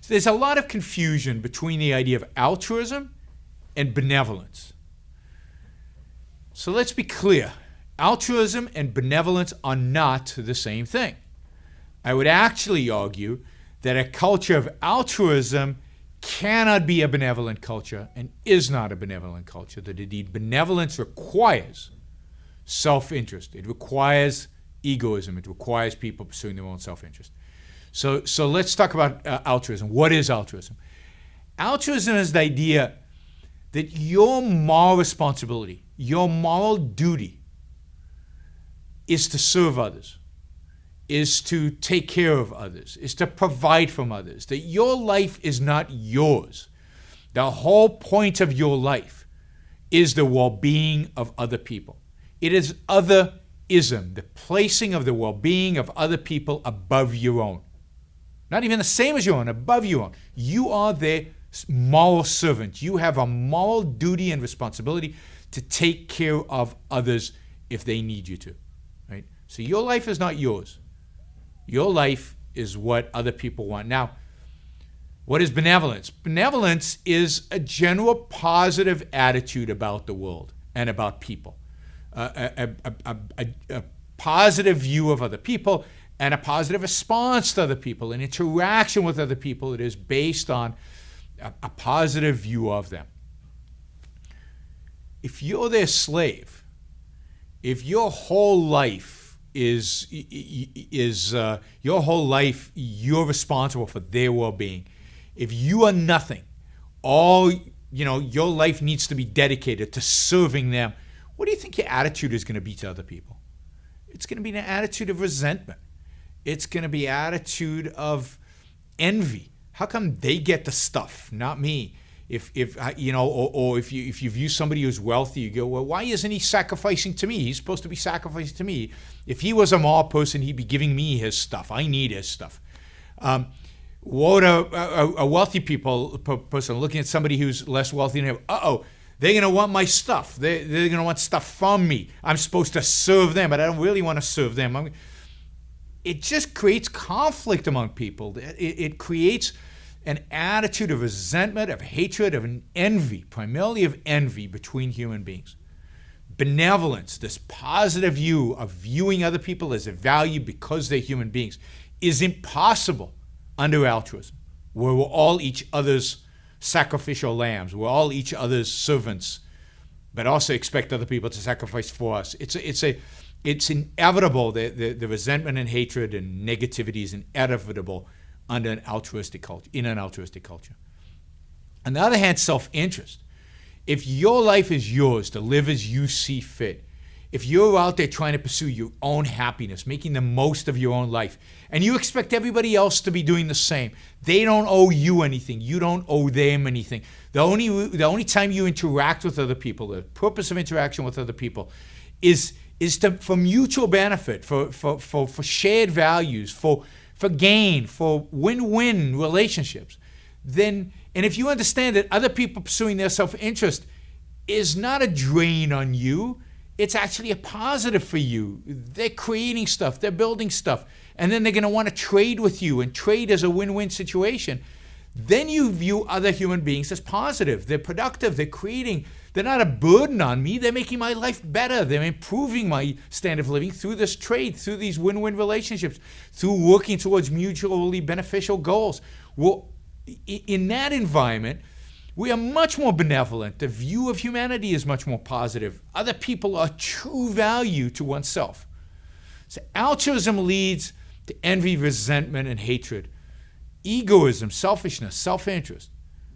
So there's a lot of confusion between the idea of altruism and benevolence. So let's be clear. Altruism and benevolence are not the same thing. I would actually argue that a culture of altruism cannot be a benevolent culture and is not a benevolent culture. That indeed benevolence requires self-interest. It requires egoism. It requires people pursuing their own self-interest. So let's talk about altruism. What is altruism? Altruism is the idea that your moral responsibility, your moral duty is to serve others, is to take care of others, is to provide for others, that your life is not yours. The whole point of your life is the well-being of other people. It is otherism, the placing of the well-being of other people above your own. Not even the same as your own, above your own. You are their moral servant. You have a moral duty and responsibility to take care of others if they need you to. Right? So your life is not yours. Your life is what other people want. Now, what is benevolence? Benevolence is a general positive attitude about the world and about people. A positive view of other people and a positive response to other people, an interaction with other people that is based on a positive view of them. If you're their slave, if your whole life your whole life you're responsible for their well-being, if you are nothing, your life needs to be dedicated to serving them, what do you think your attitude is going to be to other people? It's going to be an attitude of resentment. It's going to be an attitude of envy. How come they get the stuff, not me? If you view somebody who's wealthy, you go, well, why isn't he sacrificing to me? He's supposed to be sacrificing to me. If he was a moral person, he'd be giving me his stuff. I need his stuff. What a wealthy person looking at somebody who's less wealthy than him? They're going to want my stuff. They're going to want stuff from me. I'm supposed to serve them, but I don't really want to serve them. It just creates conflict among people. It creates an attitude of resentment, of hatred, of an envy, primarily of envy between human beings. Benevolence, this positive view of viewing other people as a value because they're human beings, is impossible under altruism, where we're all each other's sacrificial lambs. We're all each other's servants, but also expect other people to sacrifice for us. It's inevitable. The resentment and hatred and negativity is inevitable under an altruistic culture, in an altruistic culture. On the other hand, self-interest. If your life is yours to live as you see fit, if you're out there trying to pursue your own happiness, making the most of your own life, and you expect everybody else to be doing the same, they don't owe you anything. You don't owe them anything. The only time you interact with other people, the purpose of interaction with other people, is for mutual benefit, for shared values, for gain, for win-win relationships. And if you understand that other people pursuing their self-interest is not a drain on you, it's actually a positive for you. They're creating stuff, they're building stuff, and then they're going to want to trade with you, and trade is a win-win situation. Then you view other human beings as positive. They're productive, they're creating. They're not a burden on me. They're making my life better. They're improving my standard of living through this trade, through these win-win relationships, through working towards mutually beneficial goals. Well, in that environment, we are much more benevolent. The view of humanity is much more positive. Other people are true value to oneself. So altruism leads to envy, resentment, and hatred. Egoism, selfishness, self-interest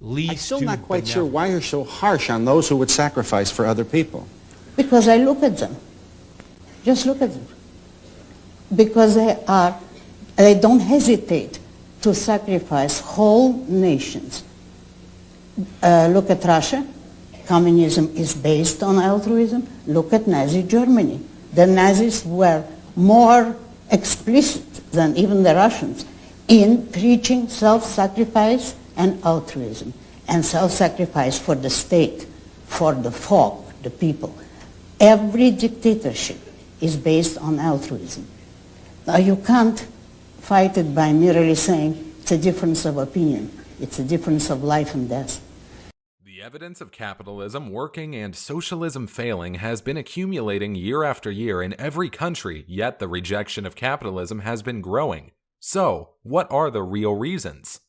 leads to... I'm still not quite sure why you're so harsh on those who would sacrifice for other people. Because I look at them. Just look at them. Because they don't hesitate to sacrifice whole nations. Look at Russia. Communism is based on altruism. Look at Nazi Germany. The Nazis were more explicit than even the Russians in preaching self-sacrifice and altruism, and self-sacrifice for the state, for the folk, the people. Every dictatorship is based on altruism. Now you can't fight it by merely saying It's a difference of opinion. It's a difference of life and death. The evidence of capitalism working and socialism failing has been accumulating year after year in every country, yet the rejection of capitalism has been growing. So, what are the real reasons?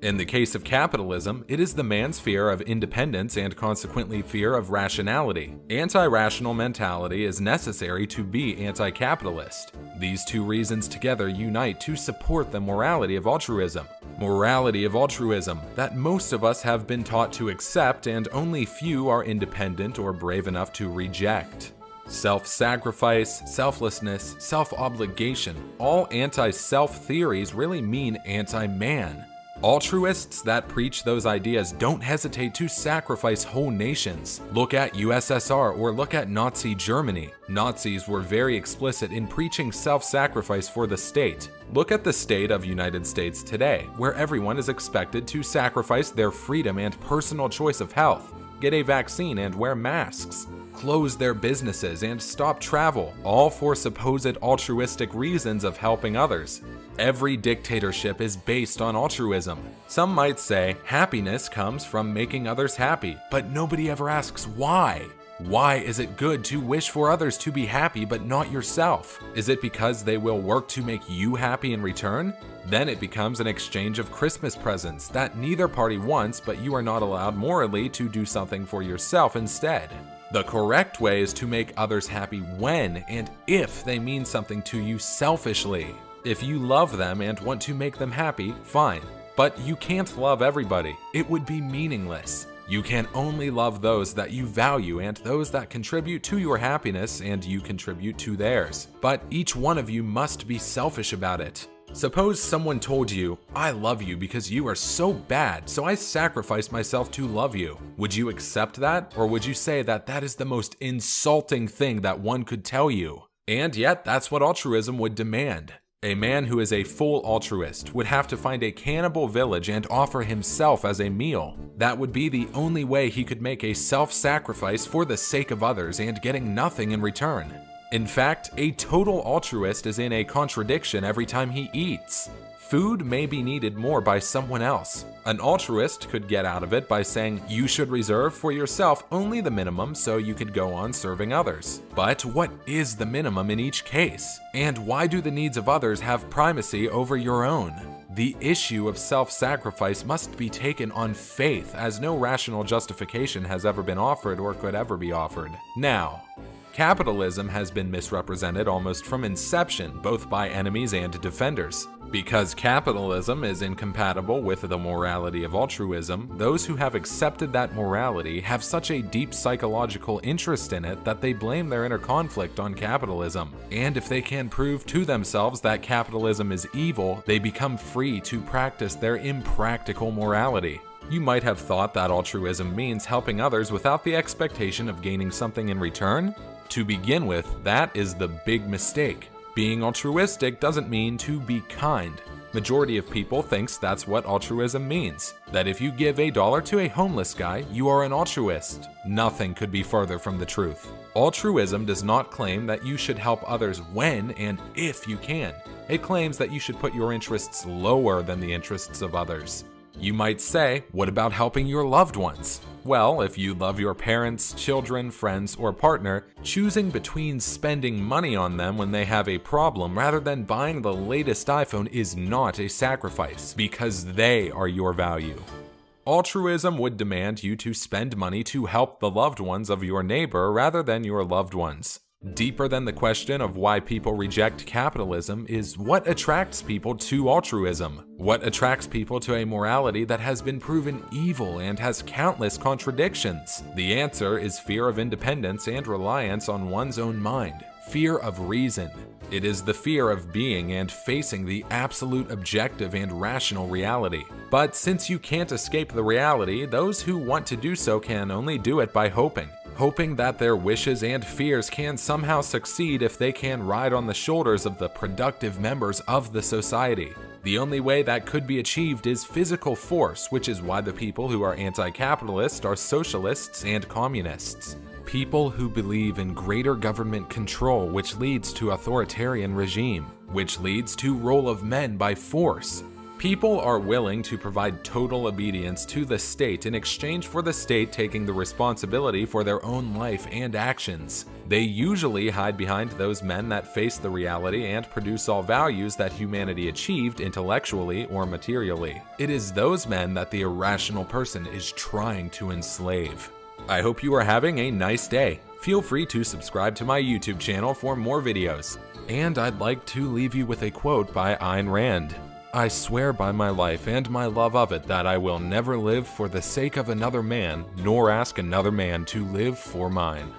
In the case of capitalism, it is the man's fear of independence and consequently fear of rationality. Anti-rational mentality is necessary to be anti-capitalist. These two reasons together unite to support the morality of altruism. Morality of altruism that most of us have been taught to accept and only few are independent or brave enough to reject. Self-sacrifice, selflessness, self-obligation, all anti-self theories really mean anti-man. Altruists that preach those ideas don't hesitate to sacrifice whole nations. Look at USSR or look at Nazi Germany. Nazis were very explicit in preaching self-sacrifice for the state. Look at the state of United States today, where everyone is expected to sacrifice their freedom and personal choice of health, get a vaccine and wear masks, close their businesses and stop travel, all for supposed altruistic reasons of helping others. Every dictatorship is based on altruism. Some might say happiness comes from making others happy, but nobody ever asks why. Why is it good to wish for others to be happy but not yourself? Is it because they will work to make you happy in return? Then it becomes an exchange of Christmas presents that neither party wants, but you are not allowed morally to do something for yourself instead. The correct way is to make others happy when and if they mean something to you selfishly. If you love them and want to make them happy, fine. But you can't love everybody. It would be meaningless. You can only love those that you value and those that contribute to your happiness and you contribute to theirs. But each one of you must be selfish about it. Suppose someone told you, I love you because you are so bad, so I sacrifice myself to love you. Would you accept that? Or would you say that that is the most insulting thing that one could tell you? And yet, that's what altruism would demand. A man who is a full altruist would have to find a cannibal village and offer himself as a meal. That would be the only way he could make a self-sacrifice for the sake of others and getting nothing in return. In fact, a total altruist is in a contradiction every time he eats. Food may be needed more by someone else. An altruist could get out of it by saying you should reserve for yourself only the minimum so you could go on serving others. But what is the minimum in each case? And why do the needs of others have primacy over your own? The issue of self-sacrifice must be taken on faith, as no rational justification has ever been offered or could ever be offered. Now, capitalism has been misrepresented almost from inception, both by enemies and defenders. Because capitalism is incompatible with the morality of altruism, those who have accepted that morality have such a deep psychological interest in it that they blame their inner conflict on capitalism. And if they can prove to themselves that capitalism is evil, they become free to practice their impractical morality. You might have thought that altruism means helping others without the expectation of gaining something in return. To begin with, that is the big mistake. Being altruistic doesn't mean to be kind. Majority of people thinks that's what altruism means. That if you give $1 to a homeless guy, you are an altruist. Nothing could be further from the truth. Altruism does not claim that you should help others when and if you can. It claims that you should put your interests lower than the interests of others. You might say, what about helping your loved ones? Well, if you love your parents, children, friends, or partner, choosing between spending money on them when they have a problem rather than buying the latest iPhone is not a sacrifice, because they are your value. Altruism would demand you to spend money to help the loved ones of your neighbor rather than your loved ones. Deeper than the question of why people reject capitalism is what attracts people to altruism. What attracts people to a morality that has been proven evil and has countless contradictions? The answer is fear of independence and reliance on one's own mind. Fear of reason. It is the fear of being and facing the absolute objective and rational reality. But since you can't escape the reality, those who want to do so can only do it by hoping that their wishes and fears can somehow succeed if they can ride on the shoulders of the productive members of the society. The only way that could be achieved is physical force, which is why the people who are anti-capitalist are socialists and communists. People who believe in greater government control, which leads to authoritarian regime, which leads to rule of men by force. People are willing to provide total obedience to the state in exchange for the state taking the responsibility for their own life and actions. They usually hide behind those men that face the reality and produce all values that humanity achieved intellectually or materially. It is those men that the irrational person is trying to enslave. I hope you are having a nice day. Feel free to subscribe to my YouTube channel for more videos. And I'd like to leave you with a quote by Ayn Rand. I swear by my life and my love of it that I will never live for the sake of another man, nor ask another man to live for mine.